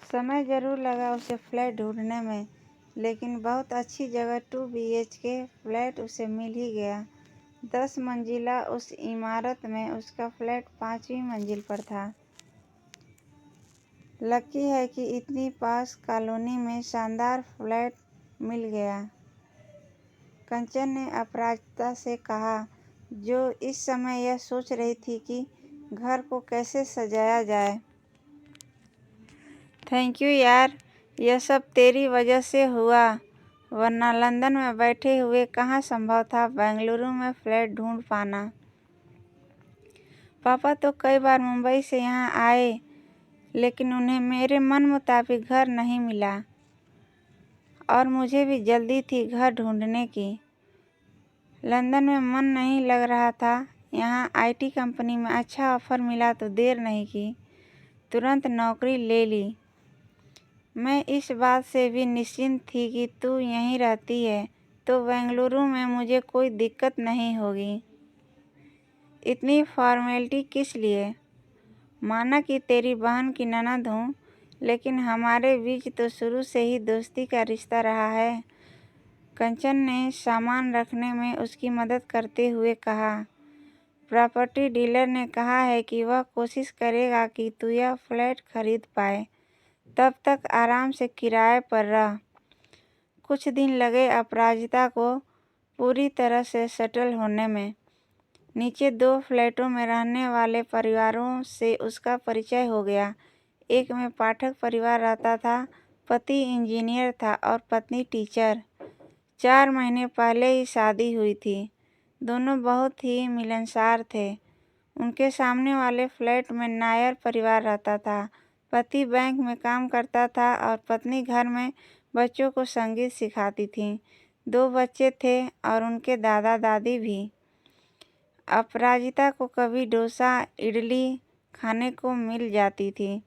समय ज़रूर लगा उसे फ्लैट ढूंढने में, लेकिन बहुत अच्छी जगह 2 BHK फ्लैट उसे मिल ही गया। 10 मंजिला उस इमारत में उसका फ्लैट 5वीं मंजिल पर था। लकी है कि इतनी पास कॉलोनी में शानदार फ्लैट मिल गया, कंचन ने अपराजिता से कहा, जो इस समय यह सोच रही थी कि घर को कैसे सजाया जाए। थैंक यू यार, यह सब तेरी वजह से हुआ, वरना लंदन में बैठे हुए कहाँ संभव था बेंगलुरु में फ्लैट ढूंढ पाना। पापा तो कई बार मुंबई से यहाँ आए, लेकिन उन्हें मेरे मन मुताबिक घर नहीं मिला और मुझे भी जल्दी थी घर ढूंढने की। लंदन में मन नहीं लग रहा था। यहाँ IT कंपनी में अच्छा ऑफर मिला तो देर नहीं की, तुरंत नौकरी ले ली। मैं इस बात से भी निश्चिंत थी कि तू यहीं रहती है तो बेंगलुरु में मुझे कोई दिक्कत नहीं होगी। इतनी फॉर्मेलिटी किस लिए? माना कि तेरी बहन की ननद हूँ, लेकिन हमारे बीच तो शुरू से ही दोस्ती का रिश्ता रहा है, कंचन ने सामान रखने में उसकी मदद करते हुए कहा। प्रॉपर्टी डीलर ने कहा है कि वह कोशिश करेगा कि तू यह फ्लैट खरीद पाए, तब तक आराम से किराए पर रह। कुछ दिन लगे अपराजिता को पूरी तरह से सेटल होने में। नीचे 2 फ्लैटों में रहने वाले परिवारों से उसका परिचय हो गया। एक में पाठक परिवार रहता था। पति इंजीनियर था और पत्नी टीचर। 4 महीने पहले ही शादी हुई थी। दोनों बहुत ही मिलनसार थे। उनके सामने वाले फ्लैट में नायर परिवार रहता था। पति बैंक में काम करता था और पत्नी घर में बच्चों को संगीत सिखाती थी। 2 बच्चे थे और उनके दादा दादी भी। अपराजिता को कभी डोसा इडली खाने को मिल जाती थी।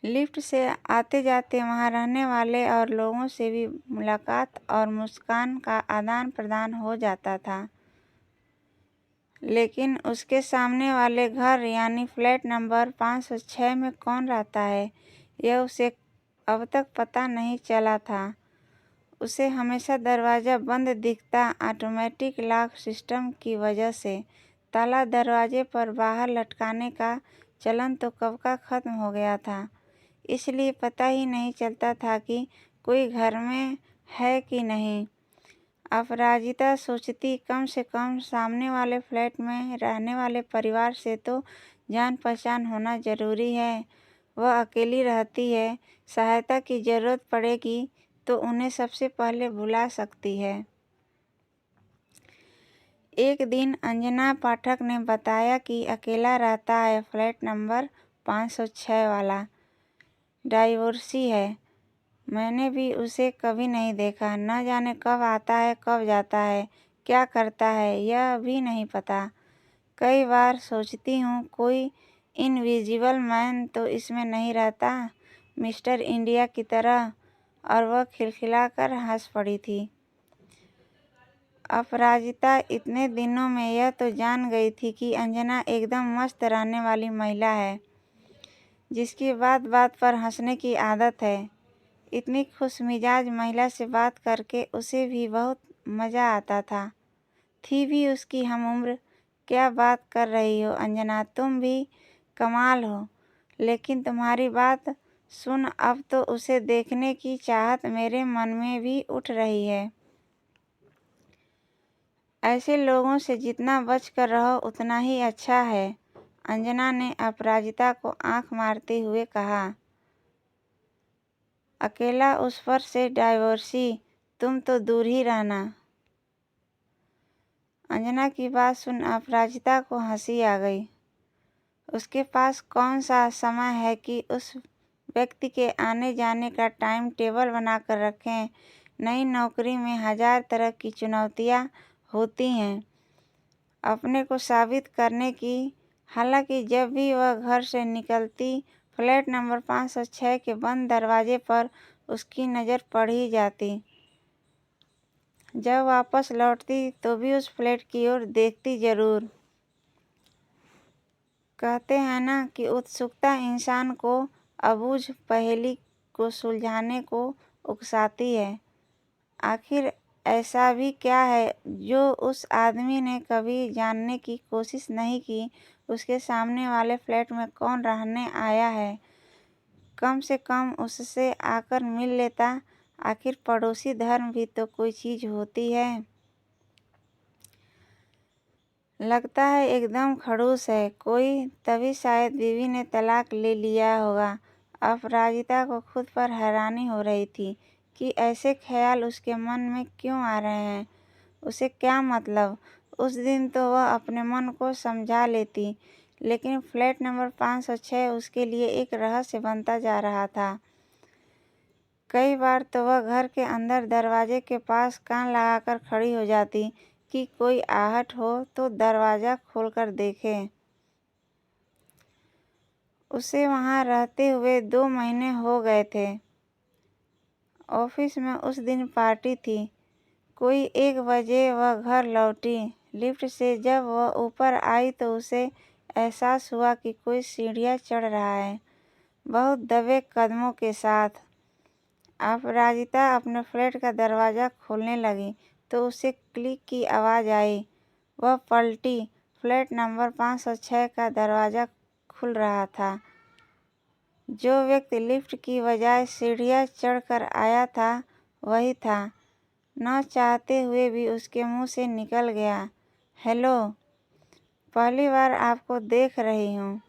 लिफ्ट से आते जाते वहां रहने वाले और लोगों से भी मुलाकात और मुस्कान का आदान प्रदान हो जाता था। लेकिन उसके सामने वाले घर यानी फ्लैट नंबर 506 में कौन रहता है, यह उसे अब तक पता नहीं चला था। उसे हमेशा दरवाज़ा बंद दिखता। ऑटोमेटिक लॉक सिस्टम की वजह से ताला दरवाजे पर बाहर लटकाने का चलन तो कब का खत्म हो गया था, इसलिए पता ही नहीं चलता था कि कोई घर में है कि नहीं। अपराजिता सोचती, कम से कम सामने वाले फ्लैट में रहने वाले परिवार से तो जान पहचान होना ज़रूरी है। वह अकेली रहती है, सहायता की ज़रूरत पड़ेगी तो उन्हें सबसे पहले बुला सकती है। एक दिन अंजना पाठक ने बताया कि अकेला रहता है, फ्लैट नंबर 506 वाला। डाइवोर्सी है। मैंने भी उसे कभी नहीं देखा, न जाने कब आता है कब जाता है, क्या करता है यह भी नहीं पता। कई बार सोचती हूँ कोई इनविजिबल मैन तो इसमें नहीं रहता, मिस्टर इंडिया की तरह। और वह खिलखिलाकर हंस पड़ी थी। अपराजिता इतने दिनों में यह तो जान गई थी कि अंजना एकदम मस्त रहने वाली महिला है, जिसकी बात बात पर हंसने की आदत है। इतनी खुशमिजाज महिला से बात करके उसे भी बहुत मज़ा आता था। थी भी उसकी हमउम्र। क्या बात कर रही हो अंजना, तुम भी कमाल हो। लेकिन तुम्हारी बात सुन अब तो उसे देखने की चाहत मेरे मन में भी उठ रही है। ऐसे लोगों से जितना बच कर रहो उतना ही अच्छा है, अंजना ने अपराजिता को आंख मारते हुए कहा। अकेला उस पर से डाइवोर्सी, तुम तो दूर ही रहना। अंजना की बात सुन अपराजिता को हंसी आ गई। उसके पास कौन सा समय है कि उस व्यक्ति के आने जाने का टाइम टेबल बनाकर रखें। नई नौकरी में 1000 तरह की चुनौतियां होती हैं अपने को साबित करने की। हालांकि जब भी वह घर से निकलती, फ्लैट नंबर 506 के बंद दरवाजे पर उसकी नज़र पड़ ही जाती। जब वापस लौटती तो भी उस फ्लैट की ओर देखती जरूर। कहते हैं ना कि उत्सुकता इंसान को अबूझ पहेली को सुलझाने को उकसाती है। आखिर ऐसा भी क्या है जो उस आदमी ने कभी जानने की कोशिश नहीं की उसके सामने वाले फ्लैट में कौन रहने आया है। कम से कम उससे आकर मिल लेता। आखिर पड़ोसी धर्म भी तो कोई चीज़ होती है। लगता है एकदम खड़ूस है कोई, तभी शायद बीवी ने तलाक ले लिया होगा। अपराजिता को खुद पर हैरानी हो रही थी कि ऐसे ख्याल उसके मन में क्यों आ रहे हैं। उसे क्या मतलब। उस दिन तो वह अपने मन को समझा लेती, लेकिन फ्लैट नंबर 506 उसके लिए एक रहस्य बनता जा रहा था। कई बार तो वह घर के अंदर दरवाजे के पास कान लगाकर खड़ी हो जाती कि कोई आहट हो तो दरवाज़ा खोलकर देखे। उसे वहाँ रहते हुए 2 महीने हो गए थे। ऑफिस में उस दिन पार्टी थी। कोई 1 बजे वह घर लौटी। लिफ्ट से जब वह ऊपर आई तो उसे एहसास हुआ कि कोई सीढ़ियाँ चढ़ रहा है, बहुत दबे कदमों के साथ। अपराजिता अपने फ्लैट का दरवाज़ा खोलने लगी तो उसे क्लिक की आवाज़ आई। वह पलटी। फ्लैट नंबर 506 का दरवाज़ा खुल रहा था। जो व्यक्ति लिफ्ट की बजाय सीढ़ियाँ चढ़कर आया था वही था। न चाहते हुए भी उसके मुंह से निकल गया, हेलो, पहली बार आपको देख रही हूँ।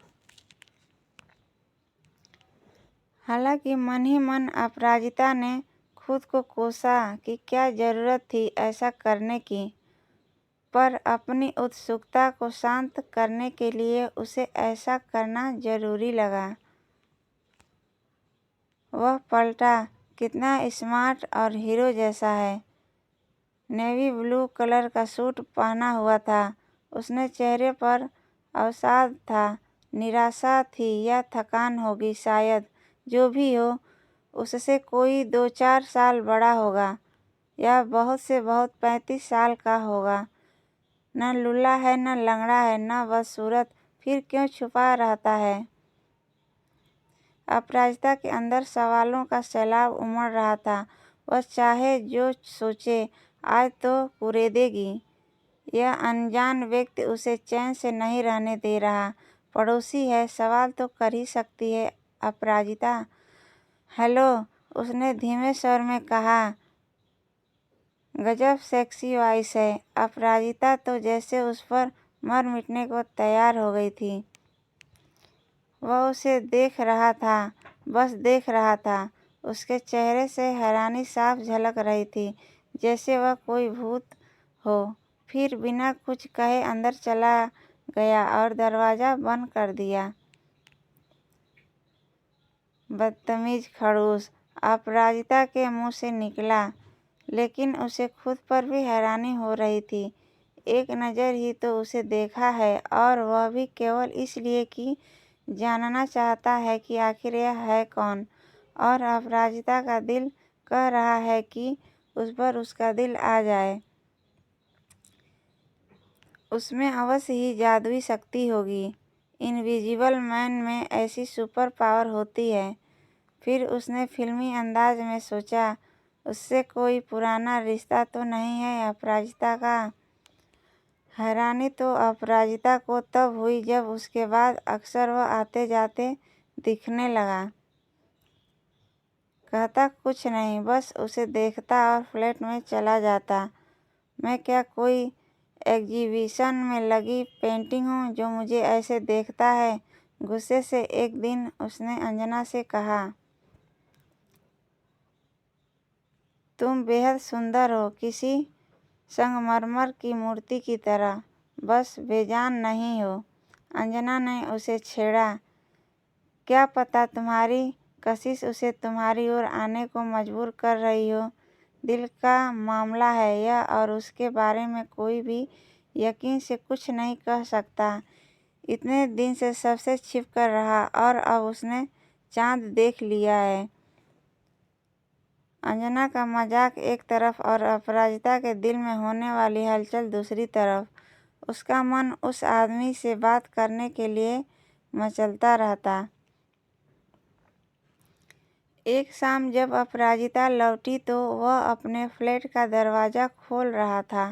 हालांकि मन ही मन अपराजिता ने खुद को कोसा कि क्या ज़रूरत थी ऐसा करने की, पर अपनी उत्सुकता को शांत करने के लिए उसे ऐसा करना ज़रूरी लगा। वह पलटा। कितना स्मार्ट और हीरो जैसा है। नेवी ब्लू कलर का सूट पहना हुआ था। उसने चेहरे पर अवसाद था, निराशा थी या थकान होगी शायद। जो भी हो, उससे कोई 2-4 साल बड़ा होगा या बहुत से बहुत 35 साल का होगा। न लूला है, न लंगड़ा है, न बदसूरत, फिर क्यों छुपा रहता है। अपराजिता के अंदर सवालों का सैलाब उमड़ रहा था। वह चाहे जो सोचे, आज तो कुरेदेगी। यह अनजान व्यक्ति उसे चैन से नहीं रहने दे रहा। पड़ोसी है, सवाल तो कर ही सकती है अपराजिता। हेलो, उसने धीमे स्वर में कहा। गजब सेक्सी वॉइस है। अपराजिता तो जैसे उस पर मर मिटने को तैयार हो गई थी। वह उसे देख रहा था, बस देख रहा था। उसके चेहरे से हैरानी साफ झलक रही थी, जैसे वह कोई भूत हो। फिर बिना कुछ कहे अंदर चला गया और दरवाज़ा बंद कर दिया। बदतमीज खड़ूस, अपराजिता के मुंह से निकला, लेकिन उसे खुद पर भी हैरानी हो रही थी। एक नज़र ही तो उसे देखा है, और वह भी केवल इसलिए कि जानना चाहता है कि आखिर यह है कौन। और अपराजिता का दिल कह रहा है कि उस पर उसका दिल आ जाए। उसमें अवश्य ही जादुई शक्ति होगी। इनविजिबल मैन में ऐसी सुपर पावर होती है। फिर उसने फिल्मी अंदाज में सोचा, उससे कोई पुराना रिश्ता तो नहीं है अपराजिता का। हैरानी तो अपराजिता को तब हुई जब उसके बाद अक्सर वह आते जाते दिखने लगा। कहता कुछ नहीं, बस उसे देखता और फ्लैट में चला जाता। मैं क्या कोई एग्जीबिशन में लगी पेंटिंग हूँ जो मुझे ऐसे देखता है। गुस्से से एक दिन उसने अंजना से कहा, तुम बेहद सुंदर हो, किसी संगमरमर की मूर्ति की तरह, बस बेजान नहीं हो। अंजना ने उसे छेड़ा। क्या पता तुम्हारी कशिश उसे तुम्हारी ओर आने को मजबूर कर रही हो। दिल का मामला है यह, और उसके बारे में कोई भी यकीन से कुछ नहीं कह सकता। इतने दिन से सबसे छिप कर रहा और अब उसने चांद देख लिया है। अंजना का मजाक एक तरफ और अपराजिता के दिल में होने वाली हलचल दूसरी तरफ। उसका मन उस आदमी से बात करने के लिए मचलता रहता। एक शाम जब अपराजिता लौटी तो वह अपने फ्लैट का दरवाज़ा खोल रहा था।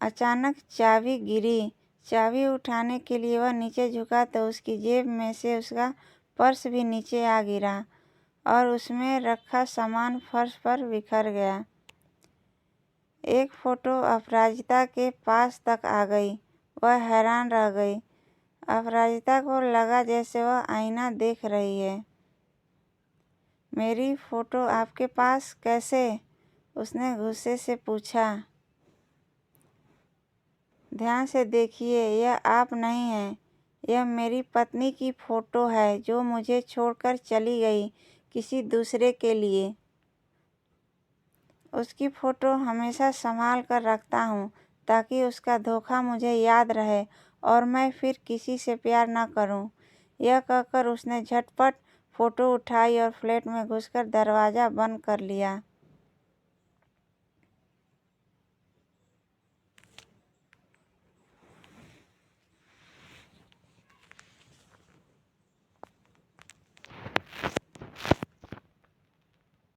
अचानक चाबी गिरी। चाबी उठाने के लिए वह नीचे झुका तो उसकी जेब में से उसका पर्स भी नीचे आ गिरा और उसमें रखा सामान फर्श पर बिखर गया। एक फ़ोटो अपराजिता के पास तक आ गई। वह हैरान रह गई। अपराजिता को लगा जैसे वह आईना देख रही है। मेरी फ़ोटो आपके पास कैसे? उसने गुस्से से पूछा। ध्यान से देखिए, यह आप नहीं हैं। यह मेरी पत्नी की फ़ोटो है जो मुझे छोड़कर चली गई किसी दूसरे के लिए। उसकी फ़ोटो हमेशा संभाल कर रखता हूँ ताकि उसका धोखा मुझे याद रहे और मैं फिर किसी से प्यार न करूँ। यह कहकर उसने झटपट फ़ोटो उठाई और फ्लैट में घुसकर दरवाज़ा बंद कर लिया।